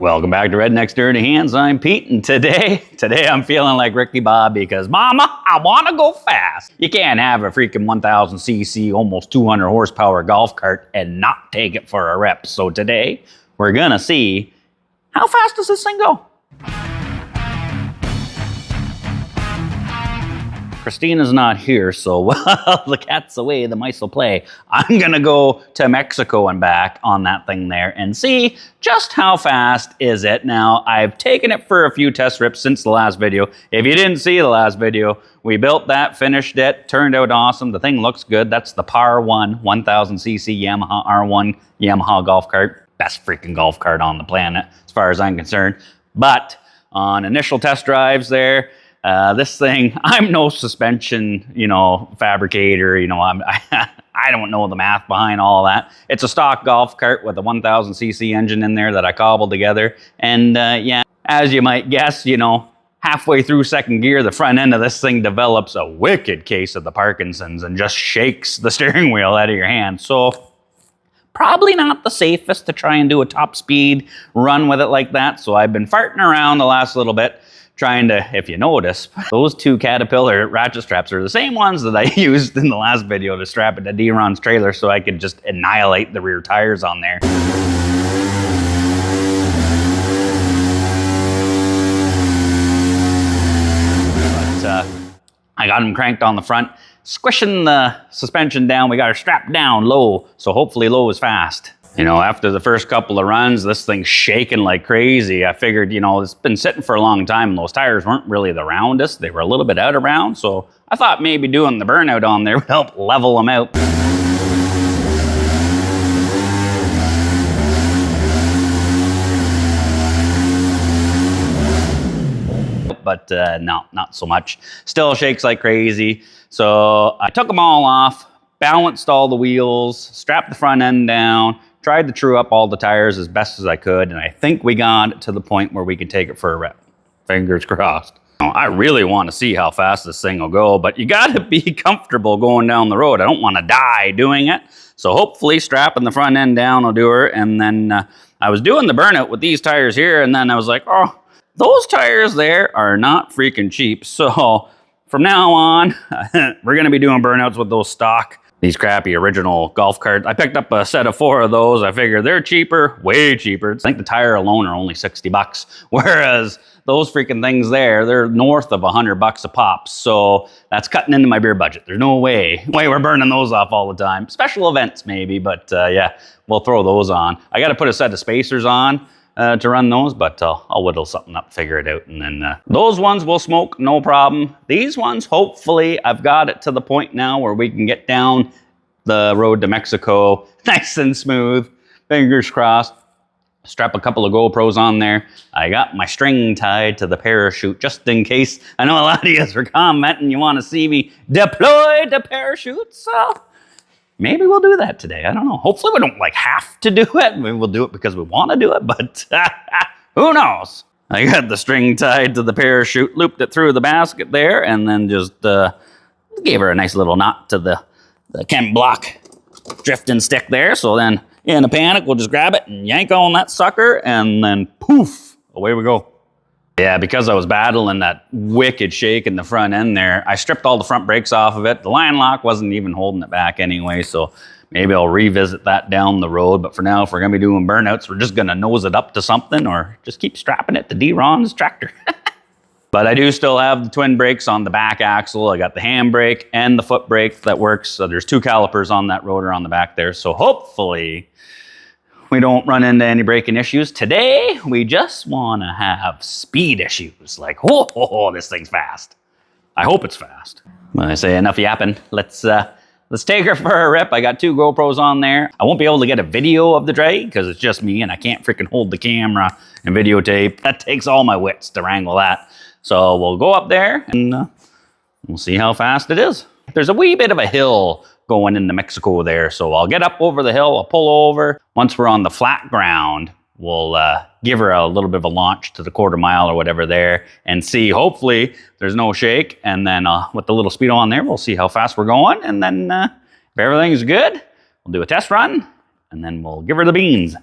Welcome back to Redneck's Dirty Hands. I'm Pete, and today I'm feeling like Ricky Bobby because, Mama, I want to go fast. You can't have a freaking 1000cc, almost 200 horsepower golf cart and not take it for a rep. So today, we're gonna see how fast does this thing go. Christina's not here, so while the cat's away, the mice will play. I'm gonna go to Mexico and back on that thing there and see just how fast is it. Now, I've taken it for a few test rips since the last video. If you didn't see the last video, we built that, finished it, turned out awesome. The thing looks good. That's the Par 1 1000cc Yamaha R1 Yamaha golf cart. Best freaking golf cart on the planet, as far as I'm concerned. But on initial test drives there, this thing, I'm no suspension, fabricator, I don't know the math behind all that. It's a stock golf cart with a 1000cc engine in there that I cobbled together. And yeah, as you might guess, halfway through second gear, the front end of this thing develops a wicked case of the Parkinson's and just shakes the steering wheel out of your hand. So probably not the safest to try and do a top speed run with it like that. So I've been farting around the last little bit, trying to, if you notice, those two Caterpillar ratchet straps are the same ones that I used in the last video to strap it to D-Ron's trailer so I could just annihilate the rear tires on there. But I got them cranked on the front, squishing the suspension down. We got her strapped down low, so hopefully low is fast. After the first couple of runs, this thing's shaking like crazy. I figured, it's been sitting for a long time, and those tires weren't really the roundest. They were a little bit out of round, so I thought maybe doing the burnout on there would help level them out. But no, not so much. Still shakes like crazy. So I took them all off, balanced all the wheels, strapped the front end down, tried to true up all the tires as best as I could, and I think we got to the point where we could take it for a rep. Fingers crossed. I really want to see how fast this thing will go, but you got to be comfortable going down the road. I don't want to die doing it. So hopefully strapping the front end down will do her. And then I was doing the burnout with these tires here, and then I was like, oh, those tires there are not freaking cheap. So from now on, we're going to be doing burnouts with those stock, these crappy original golf carts. I picked up a set of 4 of those. I figured they're cheaper, way cheaper. I think the tire alone are only 60 bucks. Whereas those freaking things there, they're north of 100 bucks a pop. So that's cutting into my beer budget. There's no way we're burning those off all the time. Special events maybe, but yeah, we'll throw those on. I got to put a set of spacers on to run those, but I'll whittle something up, figure it out, and then those ones will smoke, no problem. These ones, hopefully, I've got it to the point now where we can get down the road to Mexico nice and smooth, fingers crossed. Strap a couple of GoPros on there. I got my string tied to the parachute just in case. I know a lot of you guys are commenting you want to see me deploy the parachute, so maybe we'll do that today. I don't know. Hopefully we don't have to do it. Maybe we'll do it because we want to do it, but who knows? I got the string tied to the parachute, looped it through the basket there, and then just gave her a nice little knot to the chem block drifting stick there. So then in a panic, we'll just grab it and yank on that sucker, and then poof, away we go. Yeah, because I was battling that wicked shake in the front end there, I stripped all the front brakes off of it. The line lock wasn't even holding it back anyway, so maybe I'll revisit that down the road. But for now, if we're going to be doing burnouts, we're just going to nose it up to something or just keep strapping it to D-Ron's tractor. But I do still have the twin brakes on the back axle. I got the handbrake and the foot brake that works. So there's 2 calipers on that rotor on the back there. So hopefully we don't run into any braking issues. Today, we just want to have speed issues. Like, whoa, this thing's fast. I hope it's fast. When I say enough yapping, let's take her for a rip. I got 2 GoPros on there. I won't be able to get a video of the drag because it's just me and I can't freaking hold the camera and videotape. That takes all my wits to wrangle that. So we'll go up there and we'll see how fast it is. There's a wee bit of a hill going into Mexico there. So I'll get up over the hill, I'll pull over. Once we're on the flat ground, we'll give her a little bit of a launch to the 1/4 mile or whatever there and see, hopefully there's no shake. And then with the little speedo on there, we'll see how fast we're going. And then if everything's good, we'll do a test run and then we'll give her the beans.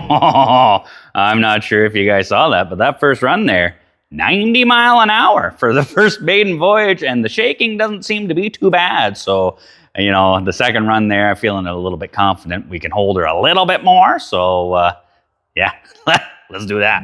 I'm not sure if you guys saw that, but that first run there, 90 mile an hour for the first maiden voyage, and the shaking doesn't seem to be too bad. So, you know, the second run there, I'm feeling a little bit confident we can hold her a little bit more. So, yeah, let's do that.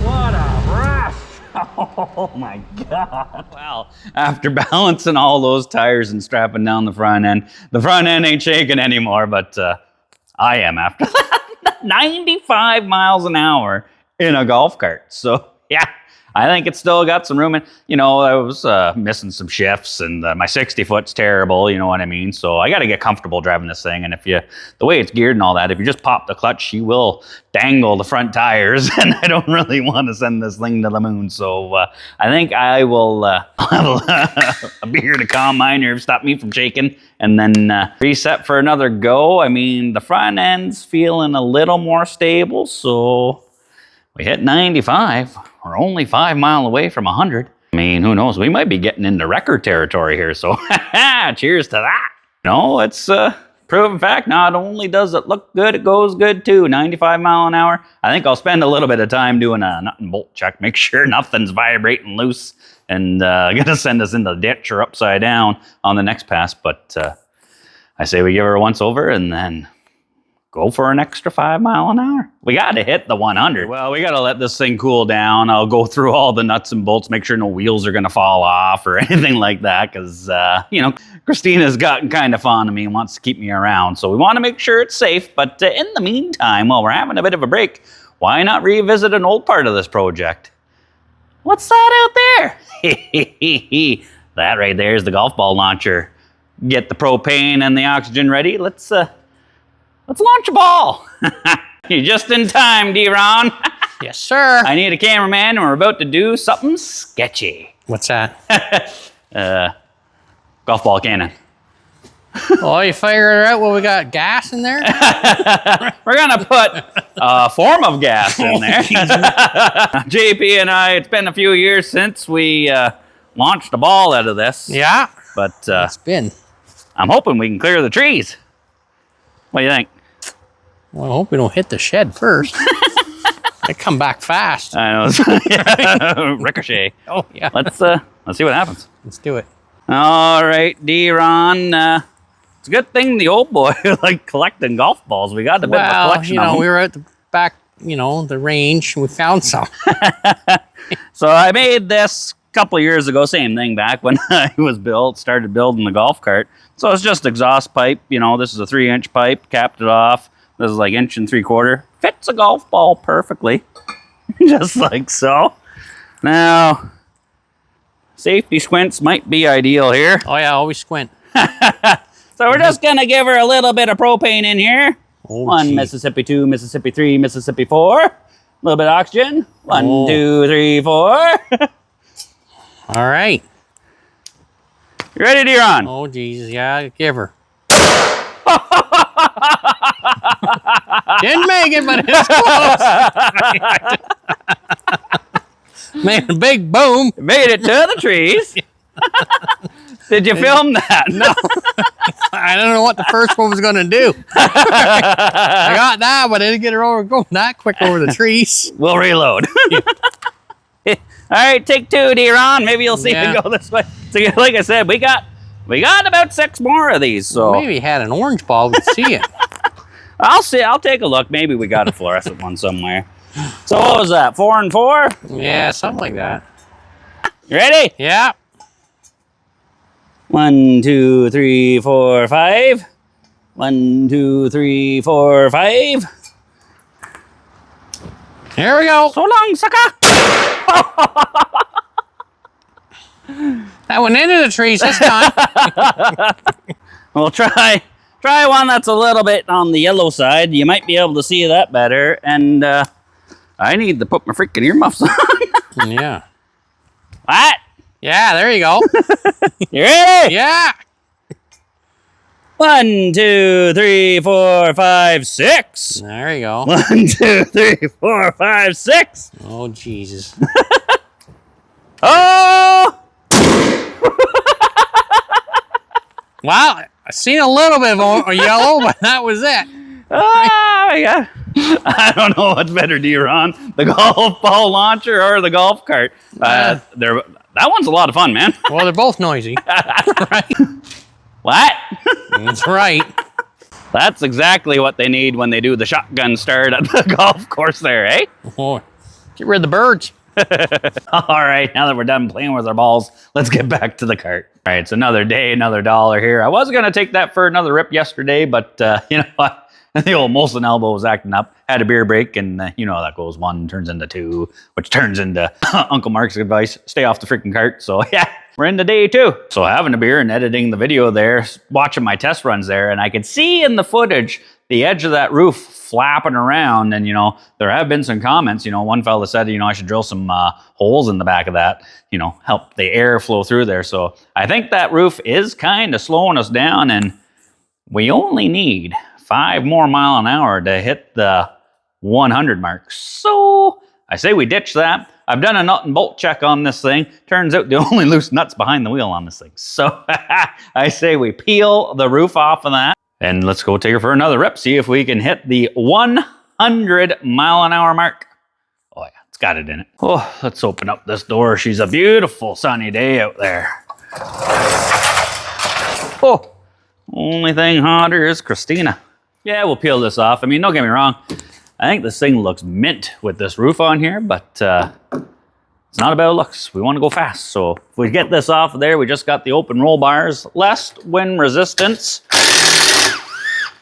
What a rush! Oh my God. Wow. After balancing all those tires and strapping down the front end ain't shaking anymore, but I am after that. 95 miles an hour in a golf cart. So yeah, I think it's still got some room. And, you know, I was missing some shifts, and my 60 foot's terrible, you know what I mean? So I got to get comfortable driving this thing. And the way it's geared and all that, if you just pop the clutch, she will dangle the front tires. And I don't really want to send this thing to the moon. So I think I will have a beer to calm my nerves, stop me from shaking, and then reset for another go. I mean, the front end's feeling a little more stable. So we hit 95. We're only 5 miles away from 100. I mean, who knows? We might be getting into record territory here. So cheers to that. No, it's proven fact. Not only does it look good, it goes good too. 95 mile an hour. I think I'll spend a little bit of time doing a nut and bolt check. Make sure nothing's vibrating loose. And gonna send us in the ditch or upside down on the next pass. But I say we give her a once over and then go for an extra 5 mile an hour. We got to hit the 100. Well, we got to let this thing cool down. I'll go through all the nuts and bolts, make sure no wheels are going to fall off or anything like that. Because, you know, Christina's gotten kind of fond of me and wants to keep me around. So we want to make sure it's safe. But in the meantime, while we're having a bit of a break, why not revisit an old part of this project? What's that out there? That right there is the golf ball launcher. Get the propane and the oxygen ready. Let's launch a ball. You're just in time, D-Ron. Yes, sir. I need a cameraman, and we're about to do something sketchy. What's that? Golf ball cannon. Oh, you figured out what we got? Gas in there? We're gonna put a form of gas in there. JP and I, it's been a few years since we launched a ball out of this. Yeah. But It's been. I'm hoping we can clear the trees. What do you think? Well, I hope we don't hit the shed first. They come back fast. I know. Ricochet. Oh, yeah. Let's see what happens. Let's do it. All right, D-Ron. It's a good thing the old boy like collecting golf balls. We got a bit of a collection of them. we were at the back, the range, and we found some. So I made this a couple of years ago. Same thing back when I started building the golf cart. So it's just exhaust pipe. This is a 3-inch pipe, capped it off. This is like 1 3/4. Fits a golf ball perfectly. Just like so. Now, safety squints might be ideal here. Oh, yeah, always squint. So So we're just gonna give her a little bit of propane in here. Oh, 1 gee. Mississippi, 2 Mississippi, 3 Mississippi, 4. A little bit of oxygen. 1, Oh. 2, 3, 4. All right. You ready, Deron? Oh, Jesus. Yeah, give her. Didn't make it, but it's close. Made a big boom. Made it to the trees. Did you film that? No. I don't know what the first one was going to do. I got that, but I didn't get her over going that quick over the trees. We'll reload. All right, take 2, Deron. Maybe you'll see Yeah. it go this way. So, like I said, we got about 6 more of these. So Maybe had an orange ball, we'd see it. I'll see. I'll take a look. Maybe we got a fluorescent one somewhere. So what was that? 4 and 4? Yeah, something like that. You ready? Yeah. 1, 2, 3, 4, 5. 1, 2, 3, 4, 5. Here we go. So long, sucker. That went into the trees this time. We'll try one that's a little bit on the yellow side. You might be able to see that better. And I need to put my freaking earmuffs on. Yeah. What? Yeah, there you go. You ready? Yeah. 1, 2, 3, 4, 5, 6. There you go. 1, 2, 3, 4, 5, 6. Oh, Jesus. Oh! Wow, I seen a little bit of yellow, but that was it. Oh, yeah. I don't know what's better, Deron, the golf ball launcher or the golf cart. That one's a lot of fun, man. Well, they're both noisy. Right? What? That's right. That's exactly what they need when they do the shotgun start at the golf course there, eh? Oh, get rid of the birds. All right, now that we're done playing with our balls, let's get back to the cart. All right, it's another day, another dollar here. I was going to take that for another rip yesterday, but you know what? The old Molson elbow was acting up. Had a beer break, and you know how that goes. 1 turns into 2, which turns into Uncle Mark's advice. Stay off the freaking cart. So yeah, we're into day 2. So having a beer and editing the video there, watching my test runs there, and I could see in the footage the edge of that roof flapping around. And, you know, there have been some comments. You know, one fella said, you know, I should drill some holes in the back of that, you know, help the air flow through there. So I think that roof is kind of slowing us down, and we only need 5 more mile an hour to hit the 100 mark. So I say we ditch that. I've done a nut and bolt check on this thing. Turns out the only loose nuts behind the wheel on this thing. So I say we peel the roof off of that, and let's go take her for another rip. See if we can hit the 100 mile an hour mark. Oh yeah, it's got it in it. Oh, let's open up this door. She's a beautiful sunny day out there. Oh, only thing hotter is Christina. Yeah, we'll peel this off. I mean, don't get me wrong. I think this thing looks mint with this roof on here, but it's not about looks. We want to go fast. So if we get this off of there, we just got the open roll bars. Less wind resistance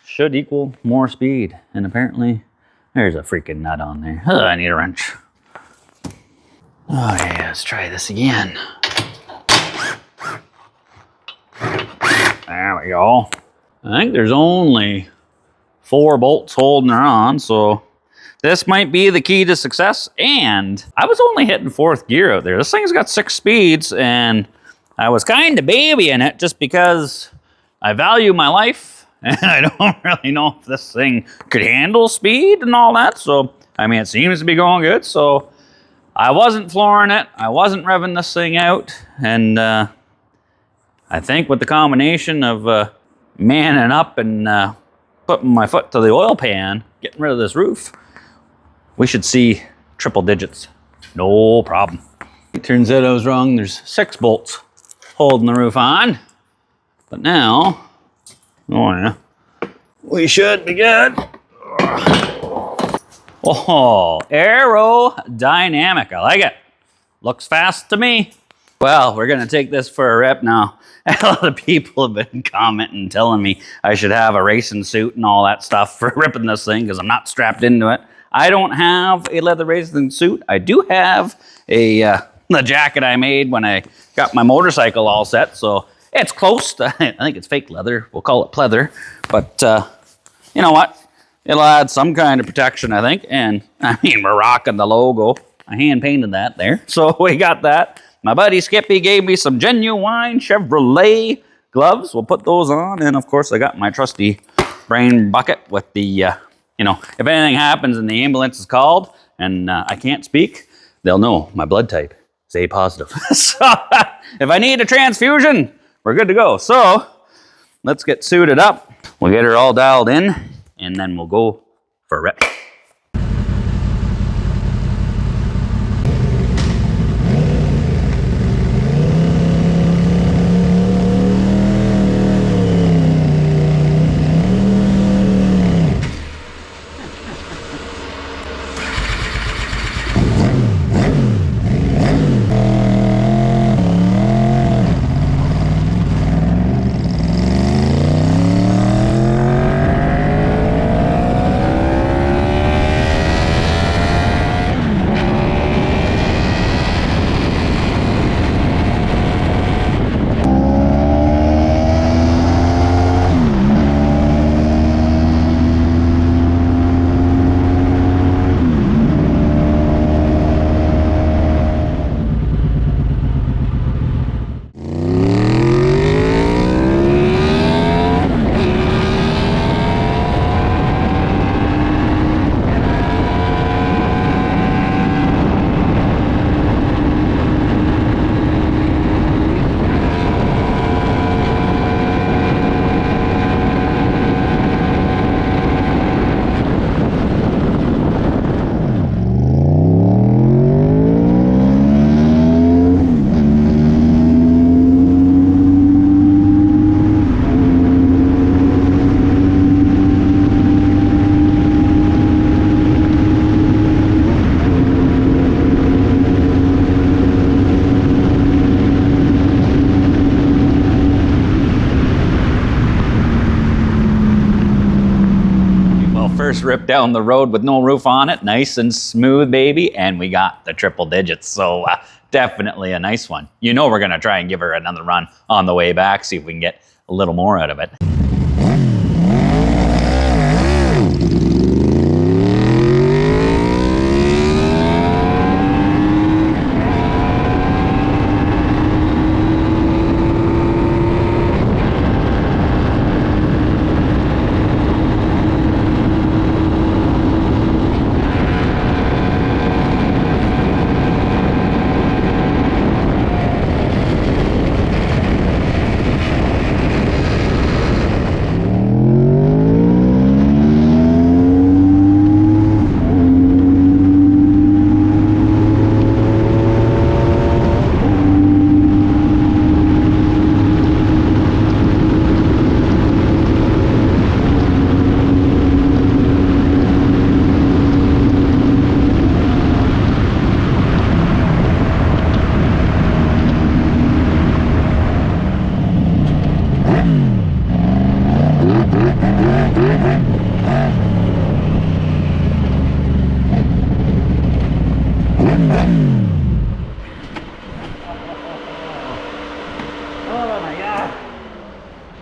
should equal more speed. And apparently there's a freaking nut on there. Ugh, I need a wrench. Oh yeah, let's try this again. There we go. I think there's only 4 bolts holding her on, so this might be the key to success. And I was only hitting 4th gear out there. This thing's got 6 speeds, and I was kind of babying it just because I value my life, and I don't really know if this thing could handle speed and all that. So, I mean, it seems to be going good, so I wasn't flooring it. I wasn't revving this thing out, and I think with the combination of manning up and putting my foot to the oil pan, getting rid of this roof, we should see triple digits. No problem. It turns out I was wrong. There's 6 bolts holding the roof on. But now, oh yeah, we should be good. Oh, aerodynamic. I like it. Looks fast to me. Well, we're going to take this for a rip now. A lot of people have been commenting, telling me I should have a racing suit and all that stuff for ripping this thing because I'm not strapped into it. I don't have a leather racing suit. I do have the jacket I made when I got my motorcycle all set. So it's close to, I think it's fake leather. We'll call it pleather. But you know what? It'll add some kind of protection, I think. And I mean, we're rocking the logo. I hand painted that there. So we got that. My buddy Skippy gave me some genuine Chevrolet gloves. We'll put those on. And of course, I got my trusty brain bucket with the, you know, if anything happens and the ambulance is called and I can't speak, they'll know my blood type is A positive. So if I need a transfusion, we're good to go. So let's get suited up. We'll get her all dialed in and then we'll go for a rip. First rip down the road with no roof on it, nice and smooth, baby, and we got the triple digits, so definitely a nice one. You know we're gonna try and give her another run on the way back, see if we can get a little more out of it.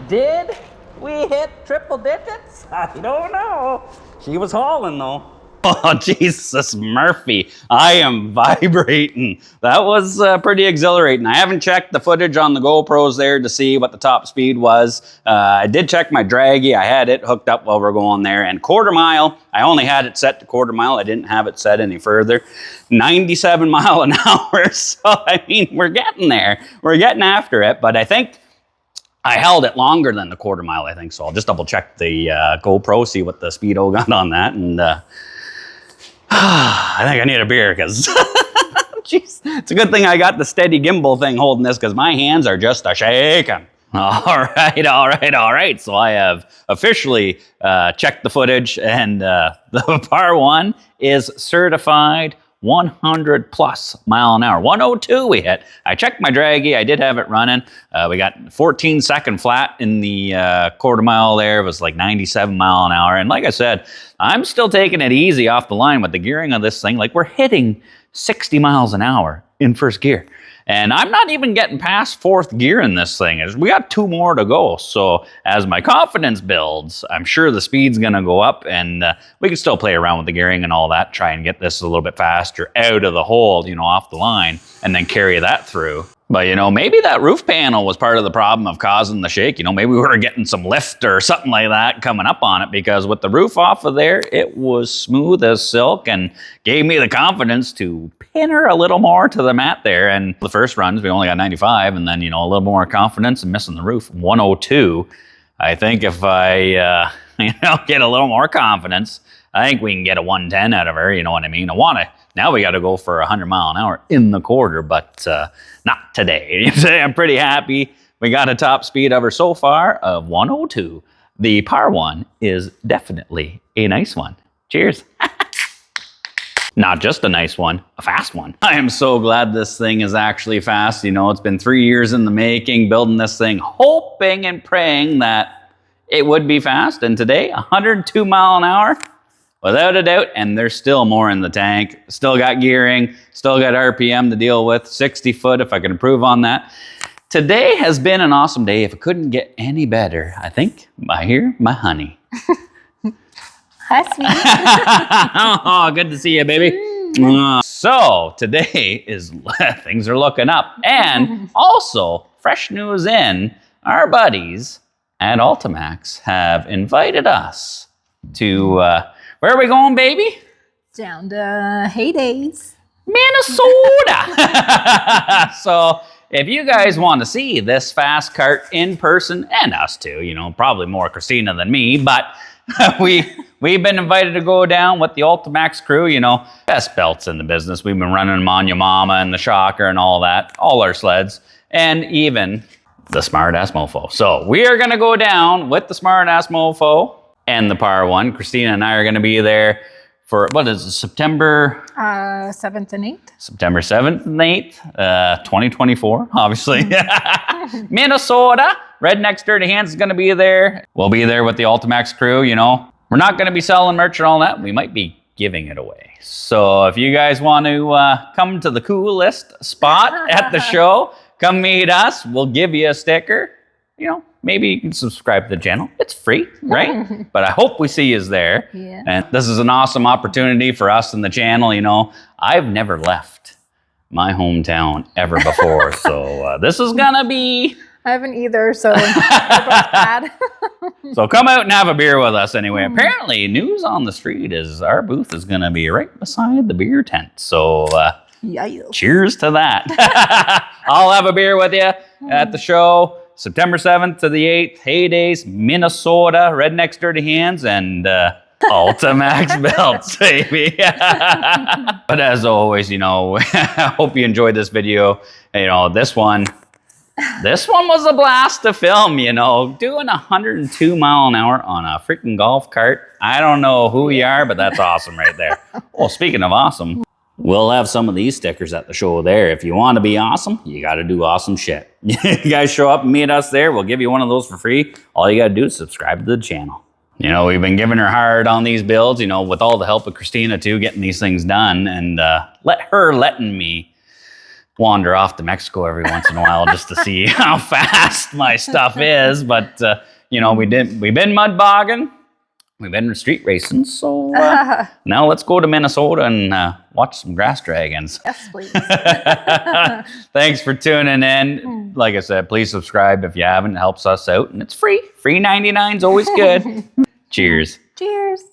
Did we hit triple digits? I don't know. She was hauling though. Oh, Jesus, Murphy. I am vibrating. That was pretty exhilarating. I haven't checked the footage on the GoPros there to see what the top speed was. I did check my draggy. I had it hooked up while we're going there. And quarter mile, I only had it set to quarter mile. I didn't have it set any further. 97 mile an hour. So, I mean, we're getting there. We're getting after it. But I think I held it longer than the quarter mile, I think. So I'll just double check the GoPro, see what the speedo got on that. And I think I need a beer because jeez, it's a good thing I got the steady gimbal thing holding this because my hands are just a-shaking. All right. So I have officially checked the footage and the par one is certified 100 plus mile an hour. 102 we hit. I checked my draggy. I did have it running. We got 14-second flat in the quarter mile there. It was like 97 mile an hour. And like I said, I'm still taking it easy off the line with the gearing of this thing. Like we're hitting 60 miles an hour in first gear. And I'm not even getting past 4th gear in this thing. We got 2 more to go. So as my confidence builds, I'm sure the speed's going to go up, and we can still play around with the gearing and all that, try and get this a little bit faster out of the hole, you know, off the line, and then carry that through. But, you know, maybe that roof panel was part of the problem of causing the shake. You know, maybe we were getting some lift or something like that coming up on it, because with the roof off of there, it was smooth as silk and gave me the confidence to pin her a little more to the mat there. And the first runs, we only got 95, and then, you know, a little more confidence and missing the roof, 102. I think if I, you know, get a little more confidence, I think we can get a 110 out of her, you know what I mean? Now we got to go for 100 mile an hour in the quarter, but not today. I'm pretty happy. We got a top speed of her so far of 102. The par one is definitely a nice one. Cheers. Not just a nice one, a fast one. I am so glad this thing is actually fast. You know, it's been 3 years in the making, building this thing, hoping and praying that it would be fast. And today, 102 mile an hour. Without a doubt, and there's still more in the tank. Still got gearing, still got RPM to deal with, 60 foot if I can improve on that. Today has been an awesome day. If it couldn't get any better, I think I hear my honey. Hi, sweetie. Oh, good to see you, baby. So today is, things are looking up. And also, fresh news in, our buddies at Ultimax have invited us to... where are we going, baby? Down to Heydays, Minnesota. So if you guys want to see this fast cart in person, and us too, you know, probably more Christina than me, but we've been invited to go down with the Ultimax crew, you know, best belts in the business. We've been running them on your mama and the Shocker and all that, all our sleds, and even the Smart Ass Mofo. So we are going to go down with the Smart Ass Mofo and the Par 1. Christina and I are going to be there for, what is it, September? 7th and 8th. September 7th and 8th, 2024, obviously. Minnesota. Redneck's Dirty Hands is going to be there. We'll be there with the Ultimax crew, you know. We're not going to be selling merch and all that. We might be giving it away. So if you guys want to come to the coolest spot at the show, come meet us. We'll give you a sticker, you know. Maybe you can subscribe to the channel. It's free, right? But I hope we see you there. Yeah. And this is an awesome opportunity for us and the channel. You know, I've never left my hometown ever before. So this is going to be... I haven't either, so we're both bad. So come out and have a beer with us anyway. Apparently, news on the street is our booth is going to be right beside the beer tent. So cheers to that. I'll have a beer with you at the show. September 7th to the 8th, Heydays, Minnesota, Redneck's Dirty Hands, and Ultimax belts, baby. But as always, you know, I hope you enjoyed this video. You know, this one was a blast to film, you know, doing 102 mile an hour on a freaking golf cart. I don't know who you are, but that's awesome right there. Well, speaking of awesome, we'll have some of these stickers at the show there. If you want to be awesome, you got to do awesome shit. You guys show up and meet us there. We'll give you one of those for free. All you got to do is subscribe to the channel. You know, we've been giving her hard on these builds, you know, with all the help of Christina too, getting these things done, and letting me wander off to Mexico every once in a while just to see how fast my stuff is. But, you know, we've been mud bogging. We've been street racing, so now let's go to Minnesota and watch some grass dragons. Yes, please. Thanks for tuning in. Like I said, please subscribe if you haven't. It helps us out, and it's free. Free 99 is always good. Cheers. Cheers.